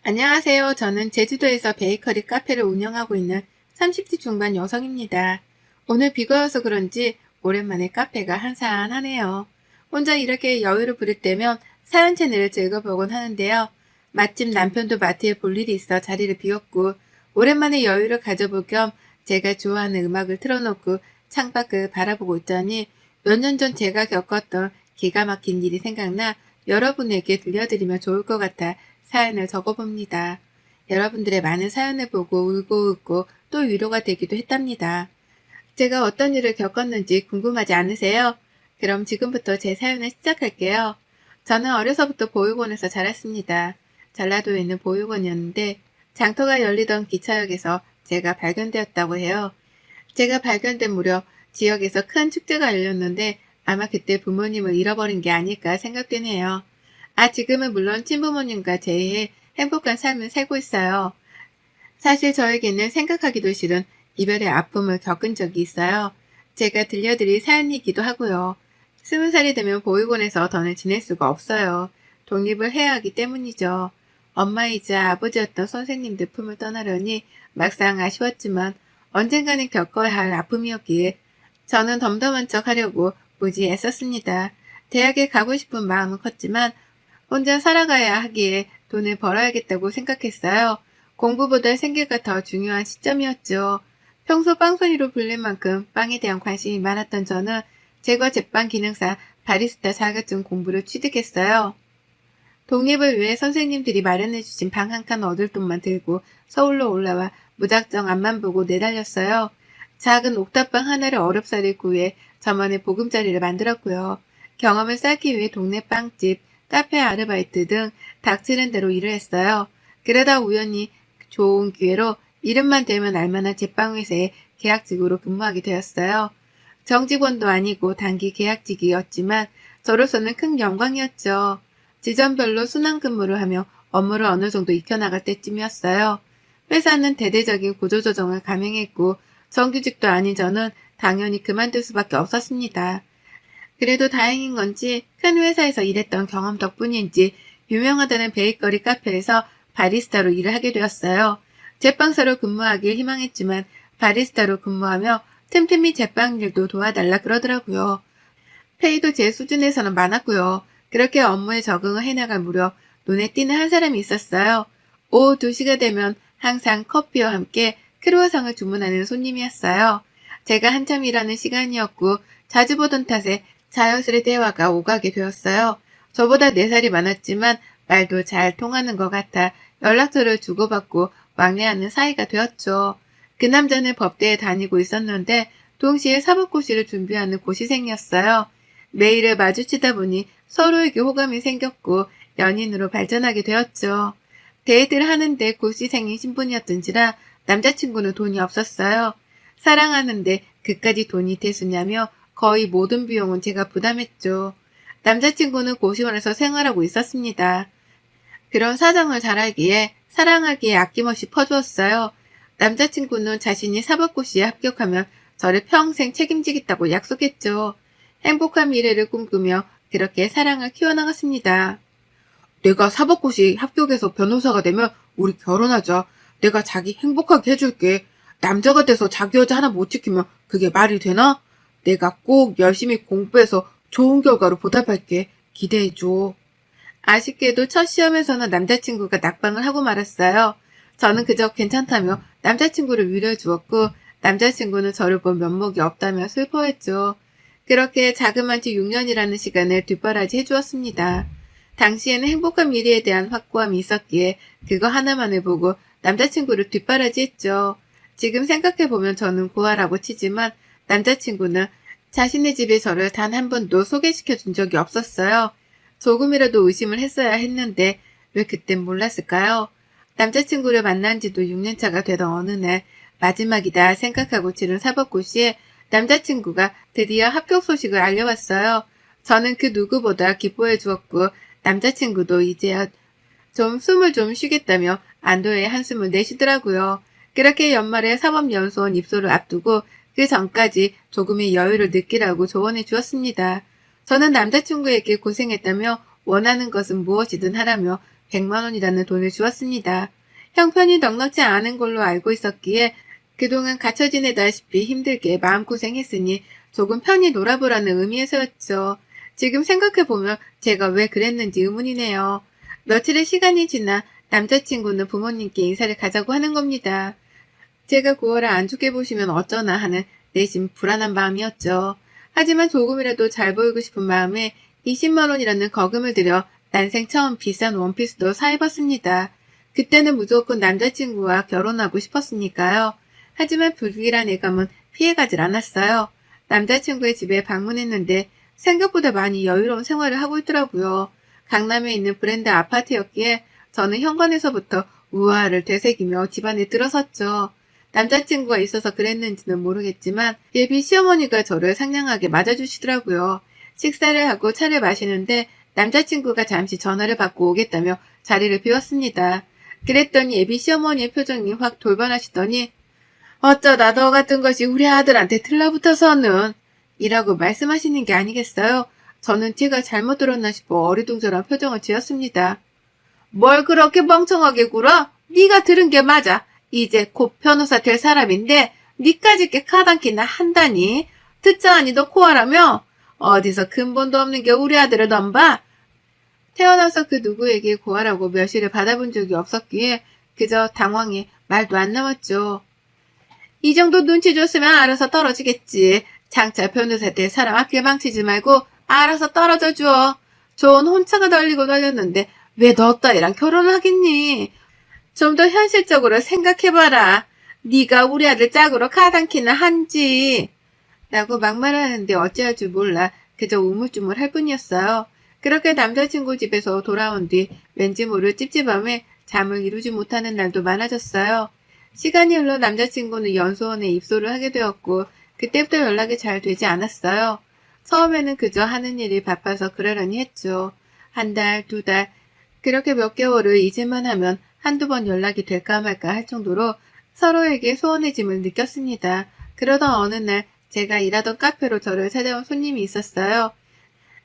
안녕하세요. 저는 제주도에서 베이커리 카페를 운영하고 있는 30대 중반 여성입니다. 오늘 비가 와서 그런지 오랜만에 카페가 한산하네요. 혼자 이렇게 여유를 부릴 때면 사연 채널을 즐겨보곤 하는데요. 마침 남편도 마트에 볼 일이 있어 자리를 비웠고 오랜만에 여유를 가져볼 겸 제가 좋아하는 음악을 틀어놓고 창밖을 바라보고 있더니 몇 년 전 제가 겪었던 기가 막힌 일이 생각나 여러분에게 들려드리면 좋을 것 같아 사연을 적어봅니다. 여러분들의 많은 사연을 보고 울고 웃고 또 위로가 되기도 했답니다. 제가 어떤 일을 겪었는지 궁금하지 않으세요? 그럼 지금부터 제 사연을 시작할게요. 저는 어려서부터 보육원에서 자랐습니다. 전라도에 있는 보육원이었는데 장터가 열리던 기차역에서 제가 발견되었다고 해요. 제가 발견된 무렵 지역에서 큰 축제가 열렸는데 아마 그때 부모님을 잃어버린 게 아닐까 생각되네요. 지금은 물론 친부모님과 제외 행복한 삶을 살고 있어요. 사실 저에게는 생각하기도 싫은 이별의 아픔을 겪은 적이 있어요. 제가 들려드릴 사연이기도 하고요. 20살이 되면 보육원에서 더는 지낼 수가 없어요. 독립을 해야 하기 때문이죠. 엄마이자 아버지였던 선생님들 품을 떠나려니 막상 아쉬웠지만 언젠가는 겪어야 할 아픔이었기에 저는 덤덤한 척 하려고 무지 애썼습니다. 대학에 가고 싶은 마음은 컸지만 혼자 살아가야 하기에 돈을 벌어야겠다고 생각했어요. 공부보다 생계가 더 중요한 시점이었죠. 평소 빵순이로 불릴 만큼 빵에 대한 관심이 많았던 저는 제과 제빵 기능사 바리스타 자격증 공부를 취득했어요. 독립을 위해 선생님들이 마련해주신 방 한 칸 얻을 돈만 들고 서울로 올라와 무작정 앞만 보고 내달렸어요. 작은 옥탑방 하나를 어렵사리 구해 저만의 보금자리를 만들었고요. 경험을 쌓기 위해 동네 빵집, 카페 아르바이트 등 닥치는 대로 일을 했어요. 그러다 우연히 좋은 기회로 이름만 대면 알만한 제빵회사에 계약직으로 근무하게 되었어요. 정직원도 아니고 단기 계약직이었지만 저로서는 큰 영광이었죠. 지점별로 순환 근무를 하며 업무를 어느 정도 익혀나갈 때쯤이었어요. 회사는 대대적인 구조조정을 감행했고 정규직도 아닌 저는 당연히 그만둘 수밖에 없었습니다. 그래도 다행인 건지 큰 회사에서 일했던 경험 덕분인지 유명하다는 베이커리 카페에서 바리스타로 일을 하게 되었어요. 제빵사로 근무하길 희망했지만 바리스타로 근무하며 틈틈이 제빵 일도 도와달라 그러더라고요. 페이도 제 수준에서는 많았고요. 그렇게 업무에 적응을 해나갈 무렵 눈에 띄는 한 사람이 있었어요. 오후 2시가 되면 항상 커피와 함께 크루아상을 주문하는 손님이었어요. 제가 한참 일하는 시간이었고 자주 보던 탓에 자연스레 대화가 오가게 되었어요. 저보다 4살이 많았지만 말도 잘 통하는 것 같아 연락처를 주고받고 왕래하는 사이가 되었죠. 그 남자는 법대에 다니고 있었는데 동시에 사법고시를 준비하는 고시생이었어요. 매일을 마주치다 보니 서로에게 호감이 생겼고 연인으로 발전하게 되었죠. 데이트를 하는데 고시생인 신분이었던지라 남자친구는 돈이 없었어요. 사랑하는데 그까지 돈이 대수냐며 거의 모든 비용은 제가 부담했죠. 남자친구는 고시원에서 생활하고 있었습니다. 그런 사정을 잘 알기에 사랑하기에 아낌없이 퍼주었어요. 남자친구는 자신이 사법고시에 합격하면 저를 평생 책임지겠다고 약속했죠. 행복한 미래를 꿈꾸며 그렇게 사랑을 키워나갔습니다. 내가 사법고시 합격해서 변호사가 되면 우리 결혼하자. 내가 자기 행복하게 해줄게. 남자가 돼서 자기 여자 하나 못 지키면 그게 말이 되나? 내가 꼭 열심히 공부해서 좋은 결과로 보답할게. 기대해줘. 아쉽게도 첫 시험에서는 남자친구가 낙방을 하고 말았어요. 저는 그저 괜찮다며 남자친구를 위로해 주었고 남자친구는 저를 본 면목이 없다며 슬퍼했죠. 그렇게 자그마치 6년이라는 시간을 뒷바라지 해주었습니다. 당시에는 행복한 미래에 대한 확고함이 있었기에 그거 하나만을 보고 남자친구를 뒷바라지 했죠. 지금 생각해보면 저는 고아라고 치지만 남자친구는 자신의 집에 저를 단 한 번도 소개시켜 준 적이 없었어요. 조금이라도 의심을 했어야 했는데 왜 그땐 몰랐을까요? 남자친구를 만난 지도 6년차가 되던 어느 날 마지막이다 생각하고 치른 사법고시에 남자친구가 드디어 합격 소식을 알려왔어요. 저는 그 누구보다 기뻐해 주었고 남자친구도 이제야 좀 숨을 좀 쉬겠다며 안도의 한숨을 내쉬더라고요. 그렇게 연말에 사법연수원 입소를 앞두고 그 전까지 조금의 여유를 느끼라고 조언해 주었습니다. 저는 남자친구에게 고생했다며 원하는 것은 무엇이든 하라며 100만 원이라는 돈을 주었습니다. 형편이 넉넉지 않은 걸로 알고 있었기에 그동안 갇혀 지내다시피 힘들게 마음고생했으니 조금 편히 놀아보라는 의미에서였죠. 지금 생각해보면 제가 왜 그랬는지 의문이네요. 며칠의 시간이 지나 남자친구는 부모님께 인사를 가자고 하는 겁니다. 제가 9월을 안 좋게 보시면 어쩌나 하는 내심 불안한 마음이었죠. 하지만 조금이라도 잘 보이고 싶은 마음에 20만 원이라는 거금을 들여 난생 처음 비싼 원피스도 사입었습니다. 그때는 무조건 남자친구와 결혼하고 싶었으니까요. 하지만 불길한 예감은 피해가질 않았어요. 남자친구의 집에 방문했는데 생각보다 많이 여유로운 생활을 하고 있더라고요. 강남에 있는 브랜드 아파트였기에 저는 현관에서부터 우아를 되새기며 집안에 들어섰죠. 남자친구가 있어서 그랬는지는 모르겠지만 예비 시어머니가 저를 상냥하게 맞아주시더라고요. 식사를 하고 차를 마시는데 남자친구가 잠시 전화를 받고 오겠다며 자리를 비웠습니다. 그랬더니 예비 시어머니의 표정이 확 돌변하시더니 어쩌다 너 같은 것이 우리 아들한테 틀러붙어서는 이라고 말씀하시는 게 아니겠어요? 저는 제가 잘못 들었나 싶어 어리둥절한 표정을 지었습니다. 뭘 그렇게 멍청하게 굴어? 네가 들은 게 맞아. 이제 곧 변호사 될 사람인데 니까짓 게 카단키나 한다니? 듣자하니 너 코아라며? 어디서 근본도 없는 게 우리 아들을 넘봐? 태어나서 그 누구에게 고아라고 멸시를 받아본 적이 없었기에 그저 당황해 말도 안 나왔죠. 이 정도 눈치 줬으면 알아서 떨어지겠지. 장차 변호사 될 사람 앞길 망치지 말고 알아서 떨어져 줘. 좋은 혼차가 널리고 널렸는데 왜 너 따위랑 결혼을 하겠니? 좀 더 현실적으로 생각해봐라. 네가 우리 아들 짝으로 가당키나 한지. 라고 막말하는데 어찌할 줄 몰라 그저 우물쭈물할 뿐이었어요. 그렇게 남자친구 집에서 돌아온 뒤 왠지 모를 찝찝함에 잠을 이루지 못하는 날도 많아졌어요. 시간이 흘러 남자친구는 연수원에 입소를 하게 되었고 그때부터 연락이 잘 되지 않았어요. 처음에는 그저 하는 일이 바빠서 그러려니 했죠. 한 달, 2달, 그렇게 몇 개월을 잊을만 하면 한두 번 연락이 될까 말까 할 정도로 서로에게 소원해짐을 느꼈습니다. 그러던 어느 날 제가 일하던 카페로 저를 찾아온 손님이 있었어요.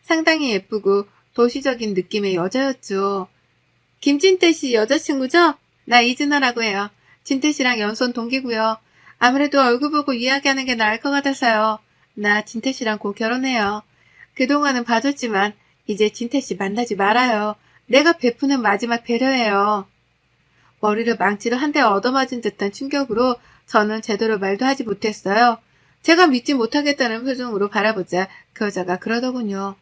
상당히 예쁘고 도시적인 느낌의 여자였죠. 김진태 씨 여자친구죠? 나 이진아라고 해요. 진태 씨랑 연수원 동기고요. 아무래도 얼굴 보고 이야기하는 게 나을 것 같아서요. 나 진태 씨랑 곧 결혼해요. 그동안은 봐줬지만 이제 진태 씨 만나지 말아요. 내가 베푸는 마지막 배려예요. 머리를 망치로 한 대 얻어맞은 듯한 충격으로 저는 제대로 말도 하지 못했어요. 제가 믿지 못하겠다는 표정으로 바라보자 그 여자가 그러더군요.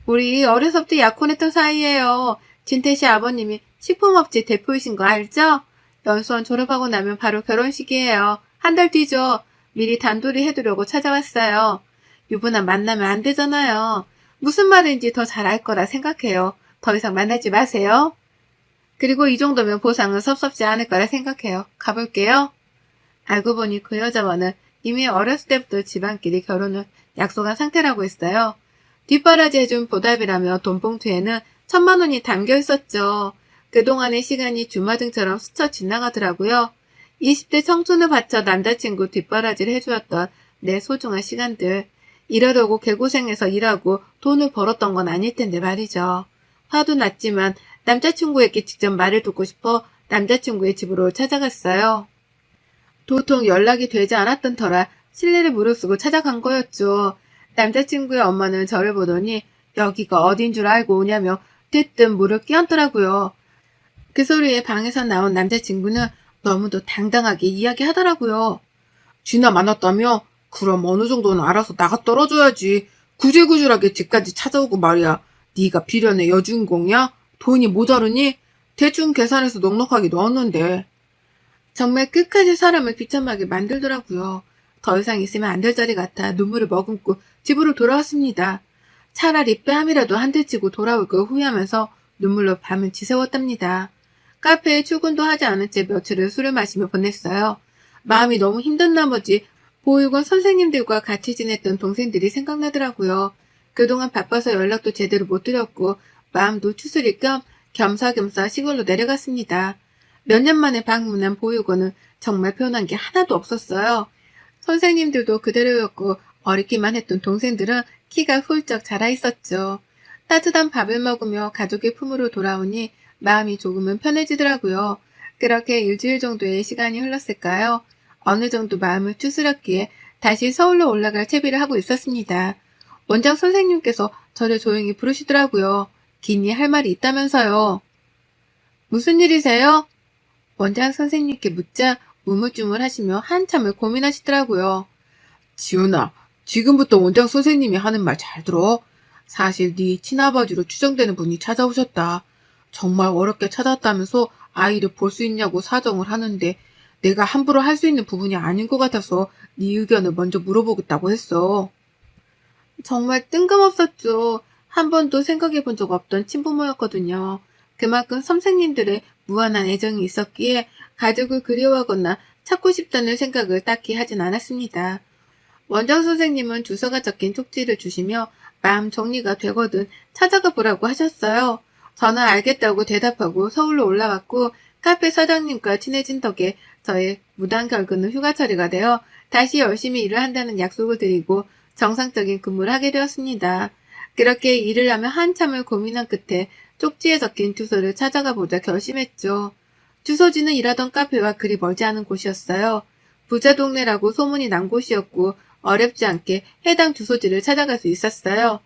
우리 어려서부터 약혼했던 사이예요. 진태 씨 아버님이 식품업체 대표이신 거 알죠? 연수원 졸업하고 나면 바로 결혼식이에요. 한 달 뒤죠. 미리 단둘이 해두려고 찾아왔어요. 유부남 만나면 안 되잖아요. 무슨 말인지 더 잘 알 거라 생각해요. 더 이상 만나지 마세요. 그리고 이 정도면 보상은 섭섭지 않을 거라 생각해요. 가볼게요. 알고 보니 그 여자와는 이미 어렸을 때부터 집안끼리 결혼을 약속한 상태라고 했어요. 뒷바라지 해준 보답이라며 돈봉투에는 1,000만 원이 담겨 있었죠. 그동안의 시간이 주마등처럼 스쳐 지나가더라고요. 20대 청춘을 바쳐 남자친구 뒷바라지를 해주었던 내 소중한 시간들. 이러려고 개고생해서 일하고 돈을 벌었던 건 아닐 텐데 말이죠. 화도 났지만 남자친구에게 직접 말을 듣고 싶어 남자친구의 집으로 찾아갔어요. 도통 연락이 되지 않았던 터라 실례를 무릅쓰고 찾아간 거였죠. 남자친구의 엄마는 저를 보더니 여기가 어딘 줄 알고 오냐며 대뜸 물을 끼얹더라고요. 그 소리에 방에서 나온 남자친구는 너무도 당당하게 이야기하더라고요. 쥐나 만났다며? 그럼 어느 정도는 알아서 나가 떨어져야지. 구질구질하게 집까지 찾아오고 말이야. 네가 비련의 여주인공이야? 돈이 모자르니? 대충 계산해서 넉넉하게 넣었는데. 정말 끝까지 사람을 비참하게 만들더라고요. 더 이상 있으면 안 될 자리 같아 눈물을 머금고 집으로 돌아왔습니다. 차라리 뺨이라도 한 대 치고 돌아올 걸 후회하면서 눈물로 밤을 지새웠답니다. 카페에 출근도 하지 않은 채 며칠을 술을 마시며 보냈어요. 마음이 너무 힘든 나머지 보육원 선생님들과 같이 지냈던 동생들이 생각나더라고요. 그동안 바빠서 연락도 제대로 못 드렸고 마음도 추스릴 겸 겸사겸사 시골로 내려갔습니다. 몇 년 만에 방문한 보육원은 정말 변한 게 하나도 없었어요. 선생님들도 그대로였고 어리기만 했던 동생들은 키가 훌쩍 자라 있었죠. 따뜻한 밥을 먹으며 가족의 품으로 돌아오니 마음이 조금은 편해지더라고요. 그렇게 일주일 정도의 시간이 흘렀을까요? 어느 정도 마음을 추스렸기에 다시 서울로 올라갈 채비를 하고 있었습니다. 원장 선생님께서 저를 조용히 부르시더라고요. 긴히 할 말이 있다면서요. 무슨 일이세요? 원장 선생님께 묻자 우물쭈물하시며 한참을 고민하시더라고요. 지훈아, 지금부터 원장 선생님이 하는 말 잘 들어. 사실 네 친아버지로 추정되는 분이 찾아오셨다. 정말 어렵게 찾았다면서 아이를 볼 수 있냐고 사정을 하는데 내가 함부로 할 수 있는 부분이 아닌 것 같아서 네 의견을 먼저 물어보겠다고 했어. 정말 뜬금없었죠. 한 번도 생각해 본 적 없던 친부모였거든요. 그만큼 선생님들의 무한한 애정이 있었기에 가족을 그리워하거나 찾고 싶다는 생각을 딱히 하진 않았습니다. 원장 선생님은 주소가 적힌 쪽지를 주시며 마음 정리가 되거든 찾아가 보라고 하셨어요. 저는 알겠다고 대답하고 서울로 올라왔고 카페 사장님과 친해진 덕에 저의 무단 결근은 휴가 처리가 되어 다시 열심히 일을 한다는 약속을 드리고 정상적인 근무를 하게 되었습니다. 그렇게 일을 하며 한참을 고민한 끝에 쪽지에 적힌 주소를 찾아가 보자 결심했죠. 주소지는 일하던 카페와 그리 멀지 않은 곳이었어요. 부자 동네라고 소문이 난 곳이었고 어렵지 않게 해당 주소지를 찾아갈 수 있었어요.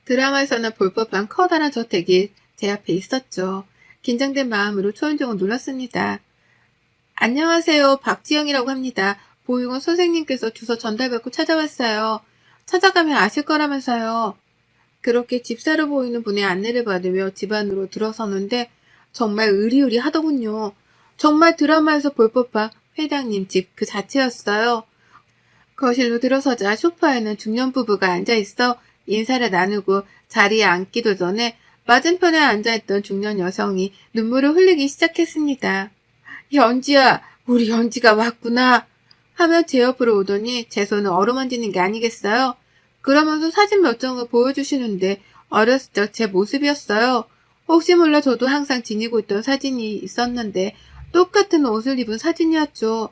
드라마에서는 볼 법한 커다란 저택이 제 앞에 있었죠. 긴장된 마음으로 초인종을 눌렀습니다. 안녕하세요. 박지영이라고 합니다. 보육원 선생님께서 주소 전달받고 찾아왔어요. 찾아가면 아실 거라면서요. 그렇게 집사로 보이는 분의 안내를 받으며 집 안으로 들어서는데 정말 으리으리하더군요. 정말 드라마에서 볼 법한 회장님 집 그 자체였어요. 거실로 들어서자 소파에는 중년 부부가 앉아있어 인사를 나누고 자리에 앉기도 전에 맞은편에 앉아있던 중년 여성이 눈물을 흘리기 시작했습니다. 연지야, 우리 연지가 왔구나 하며 제 옆으로 오더니 제 손을 어루만지는 게 아니겠어요? 그러면서 사진 몇 장을 보여주시는데 어렸을 적 제 모습이었어요. 혹시 몰라 저도 항상 지니고 있던 사진이 있었는데 똑같은 옷을 입은 사진이었죠.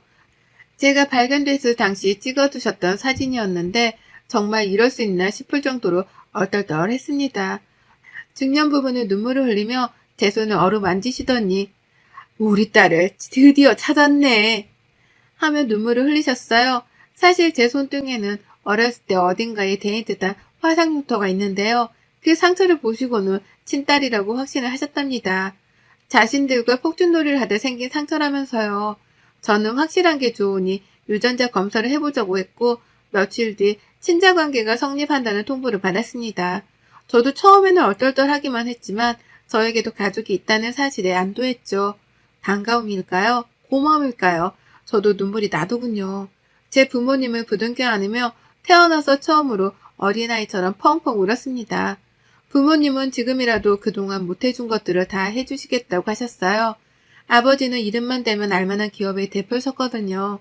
제가 발견됐을 당시 찍어두셨던 사진이었는데 정말 이럴 수 있나 싶을 정도로 얼떨떨했습니다. 중년 부부는 눈물을 흘리며 제 손을 어루만지시더니 우리 딸을 드디어 찾았네 하며 눈물을 흘리셨어요. 사실 제 손등에는 어렸을 때 어딘가에 대인 듯한 화상 흉터가 있는데요. 그 상처를 보시고는 친딸이라고 확신을 하셨답니다. 자신들과 폭죽놀이를 하다 생긴 상처라면서요. 저는 확실한 게 좋으니 유전자 검사를 해보자고 했고 며칠 뒤 친자관계가 성립한다는 통보를 받았습니다. 저도 처음에는 얼떨떨하기만 했지만 저에게도 가족이 있다는 사실에 안도했죠. 반가움일까요? 고마움일까요? 저도 눈물이 나더군요. 제 부모님을 부둥켜 안으며 태어나서 처음으로 어린아이처럼 펑펑 울었습니다. 부모님은 지금이라도 그동안 못해준 것들을 다 해주시겠다고 하셨어요. 아버지는 이름만 대면 알만한 기업의 대표셨거든요.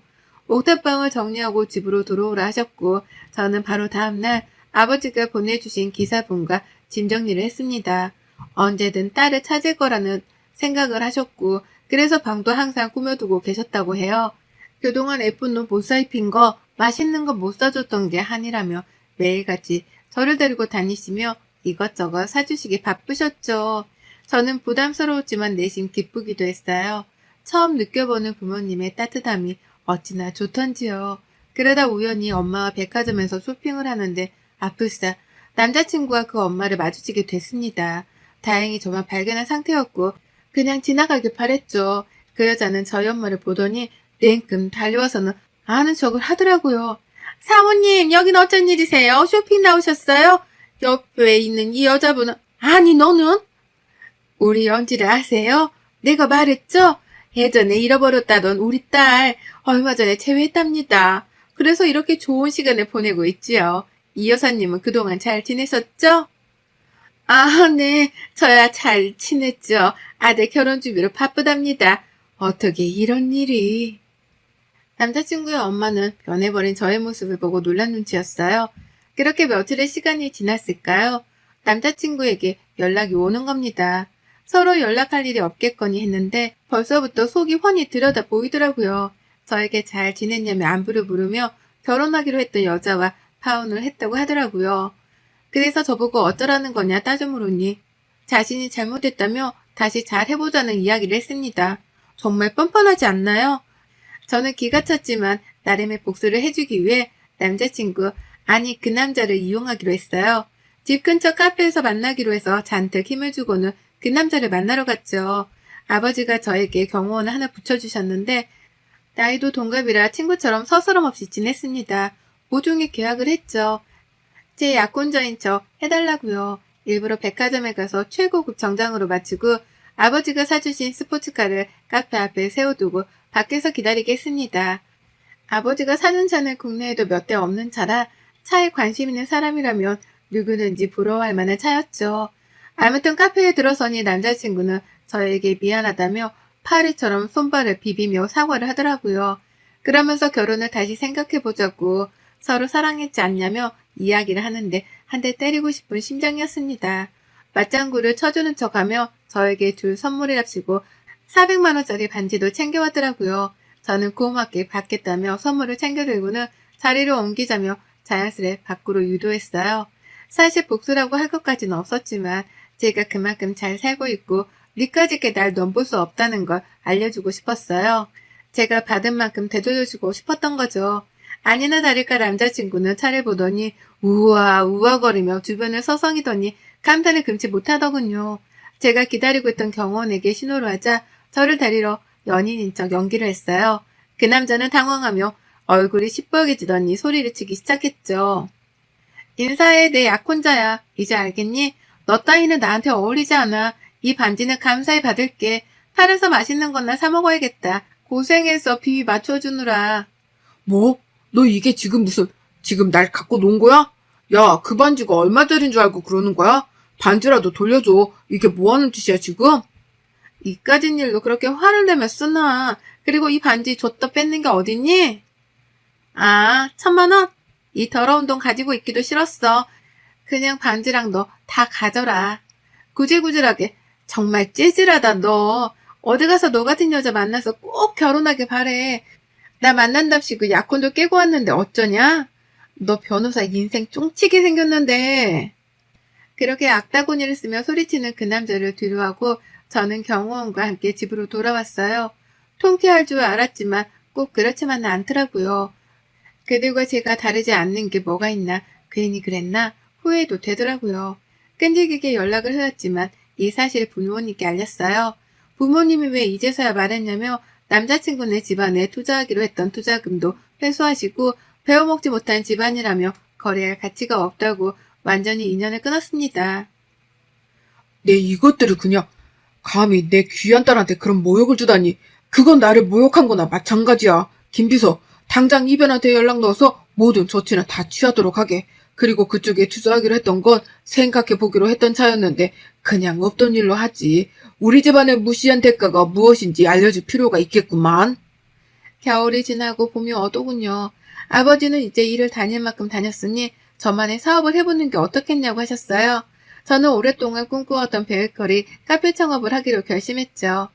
옥탑방을 정리하고 집으로 들어오라 하셨고 저는 바로 다음날 아버지가 보내주신 기사분과 짐 정리를 했습니다. 언제든 딸을 찾을 거라는 생각을 하셨고 그래서 방도 항상 꾸며두고 계셨다고 해요. 그동안 예쁜 옷 못 사입힌 거, 맛있는 거 못 사줬던 게 한이라며 매일같이 저를 데리고 다니시며 이것저것 사주시기 바쁘셨죠. 저는 부담스러웠지만 내심 기쁘기도 했어요. 처음 느껴보는 부모님의 따뜻함이 어찌나 좋던지요. 그러다 우연히 엄마와 백화점에서 쇼핑을 하는데 아플싸 남자친구와 그 엄마를 마주치게 됐습니다. 다행히 저만 발견한 상태였고 그냥 지나가길 바랬죠. 그 여자는 저희 엄마를 보더니 냉큼 달려와서는 아는 척을 하더라고요. 사모님, 여긴 어쩐 일이세요? 쇼핑 나오셨어요? 옆에 있는 이 여자분은 아니 너는? 우리 연지를 아세요? 내가 말했죠? 예전에 잃어버렸다던 우리 딸 얼마 전에 재회했답니다. 그래서 이렇게 좋은 시간을 보내고 있지요. 이 여사님은 그동안 잘 지내셨죠? 아, 네. 저야 잘 지냈죠. 아들 결혼 준비로 바쁘답니다. 어떻게 이런 일이. 남자친구의 엄마는 변해버린 저의 모습을 보고 놀란 눈치였어요. 그렇게 며칠의 시간이 지났을까요? 남자친구에게 연락이 오는 겁니다. 서로 연락할 일이 없겠거니 했는데 벌써부터 속이 훤히 들여다 보이더라고요. 저에게 잘 지냈냐며 안부를 물으며 결혼하기로 했던 여자와 파혼을 했다고 하더라고요. 그래서 저보고 어쩌라는 거냐 따져 물으니 자신이 잘못했다며 다시 잘 해보자는 이야기를 했습니다. 정말 뻔뻔하지 않나요? 저는 기가 찼지만 나름의 복수를 해주기 위해 남자친구, 아니 그 남자를 이용하기로 했어요. 집 근처 카페에서 만나기로 해서 잔뜩 힘을 주고는 그 남자를 만나러 갔죠. 아버지가 저에게 경호원을 하나 붙여주셨는데 나이도 동갑이라 친구처럼 서스럼 없이 지냈습니다. 모종의 계약을 했죠. 제 약혼자인 척 해달라고요. 일부러 백화점에 가서 최고급 정장으로 맞추고 아버지가 사주신 스포츠카를 카페 앞에 세워두고 밖에서 기다리게 했습니다. 아버지가 사준 차는 국내에도 몇 대 없는 차라 차에 관심 있는 사람이라면 누구든지 부러워할 만한 차였죠. 아무튼 카페에 들어서니 남자친구는 저에게 미안하다며 파리처럼 손발을 비비며 사과를 하더라고요. 그러면서 결혼을 다시 생각해보자고 서로 사랑했지 않냐며 이야기를 하는데 한 대 때리고 싶은 심정이었습니다. 맞장구를 쳐주는 척하며 저에게 줄 선물이랍시고 400만 원짜리 반지도 챙겨왔더라고요. 저는 고맙게 받겠다며 선물을 챙겨들고는 자리를 옮기자며 자연스레 밖으로 유도했어요. 사실 복수라고 할 것까지는 없었지만 제가 그만큼 잘 살고 있고 니까짓게 날 넘볼 수 없다는 걸 알려주고 싶었어요. 제가 받은 만큼 되돌려주고 싶었던 거죠. 아니나 다를까 남자친구는 차를 보더니 우아거리며 주변을 서성이더니 감탄을 금치 못하더군요. 제가 기다리고 있던 경호원에게 신호를 하자 저를 데리러 연인인 척 연기를 했어요. 그 남자는 당황하며 얼굴이 시뻘개지더니 소리를 치기 시작했죠. 인사해, 내 약혼자야. 이제 알겠니? 너 따위는 나한테 어울리지 않아. 이 반지는 감사히 받을게. 팔아서 맛있는 거나 사 먹어야겠다. 고생해서 비위 맞춰주느라. 뭐? 너 이게 지금 날 갖고 논 거야? 야, 그 반지가 얼마짜린 줄 알고 그러는 거야? 반지라도 돌려줘. 이게 뭐 하는 짓이야, 지금? 이까진 일로 그렇게 화를 내며 쓰나. 그리고 이 반지 줬다 뺏는 게 어딨니? 아, 1,000만 원? 이 더러운 돈 가지고 있기도 싫었어. 그냥 반지랑 너 다 가져라. 구질구질하게. 정말 찌질하다 너. 어디 가서 너 같은 여자 만나서 꼭 결혼하길 바래. 나 만난답시고 약혼도 깨고 왔는데 어쩌냐? 너 변호사 인생 쫑치게 생겼는데. 그렇게 악다구니를 쓰며 소리치는 그 남자를 뒤로하고 저는 경호원과 함께 집으로 돌아왔어요. 통쾌할 줄 알았지만 꼭 그렇지만은 않더라고요. 그들과 제가 다르지 않는 게 뭐가 있나 괜히 그랬나 후회도 되더라고요. 끈질기게 연락을 해왔지만 이 사실을 부모님께 알렸어요. 부모님이 왜 이제서야 말했냐며 남자친구네 집안에 투자하기로 했던 투자금도 회수하시고 배워먹지 못한 집안이라며 거래할 가치가 없다고 완전히 인연을 끊었습니다. 내 이것들을 그냥 감히 내 귀한 딸한테 그런 모욕을 주다니. 그건 나를 모욕한 거나 마찬가지야. 김비서, 당장 이변한테 연락 넣어서 모든 조치는 다 취하도록 하게. 그리고 그쪽에 투자하기로 했던 건 생각해보기로 했던 차였는데 그냥 없던 일로 하지. 우리 집안의 무시한 대가가 무엇인지 알려줄 필요가 있겠구만. 겨울이 지나고 봄이 오더군요. 아버지는 이제 일을 다닐 만큼 다녔으니 저만의 사업을 해보는 게 어떻겠냐고 하셨어요. 저는 오랫동안 꿈꾸었던 베이커리 카페 창업을 하기로 결심했죠.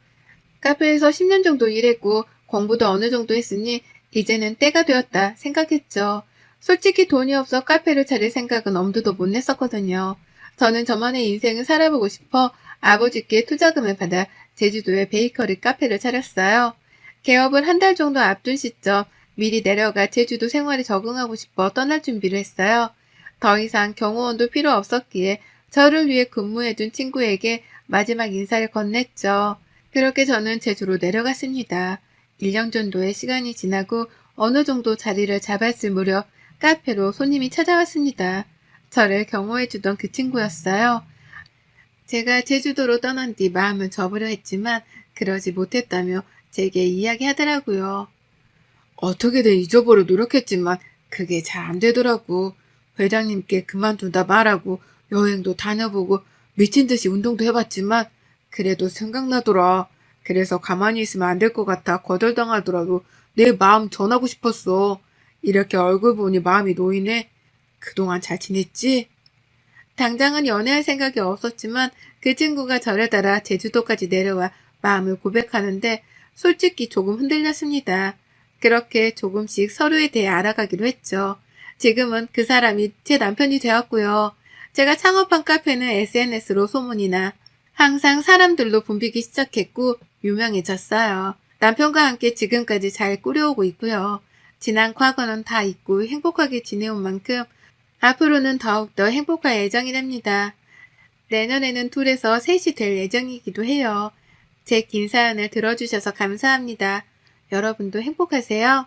카페에서 10년 정도 일했고 공부도 어느 정도 했으니 이제는 때가 되었다 생각했죠. 솔직히 돈이 없어 카페를 차릴 생각은 엄두도 못 냈었거든요. 저는 저만의 인생을 살아보고 싶어 아버지께 투자금을 받아 제주도에 베이커리 카페를 차렸어요. 개업을 한 달 정도 앞둔 시점 미리 내려가 제주도 생활에 적응하고 싶어 떠날 준비를 했어요. 더 이상 경호원도 필요 없었기에 저를 위해 근무해준 친구에게 마지막 인사를 건넸죠. 그렇게 저는 제주로 내려갔습니다. 1년 정도의 시간이 지나고 어느 정도 자리를 잡았을 무렵 카페로 손님이 찾아왔습니다. 저를 경호해주던 그 친구였어요. 제가 제주도로 떠난 뒤 마음을 접으려 했지만 그러지 못했다며 제게 이야기하더라고요. 어떻게든 잊어보려 노력했지만 그게 잘 안 되더라고. 회장님께 그만둔다 말하고 여행도 다녀보고 미친 듯이 운동도 해봤지만 그래도 생각나더라. 그래서 가만히 있으면 안 될 것 같아 거절당하더라도 내 마음 전하고 싶었어. 이렇게 얼굴 보니 마음이 놓이네. 그동안 잘 지냈지? 당장은 연애할 생각이 없었지만 그 친구가 저를 따라 제주도까지 내려와 마음을 고백하는데 솔직히 조금 흔들렸습니다. 그렇게 조금씩 서로에 대해 알아가기로 했죠. 지금은 그 사람이 제 남편이 되었고요. 제가 창업한 카페는 SNS로 소문이 나 항상 사람들로 붐비기 시작했고 유명해졌어요. 남편과 함께 지금까지 잘 꾸려오고 있고요. 지난 과거는 다 잊고 행복하게 지내온 만큼 앞으로는 더욱더 행복할 예정이랍니다. 내년에는 둘에서 셋이 될 예정이기도 해요. 제 긴 사연을 들어주셔서 감사합니다. 여러분도 행복하세요?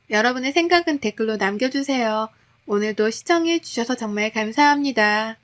여러분의 생각은 댓글로 남겨주세요. 오늘도 시청해주셔서 정말 감사합니다.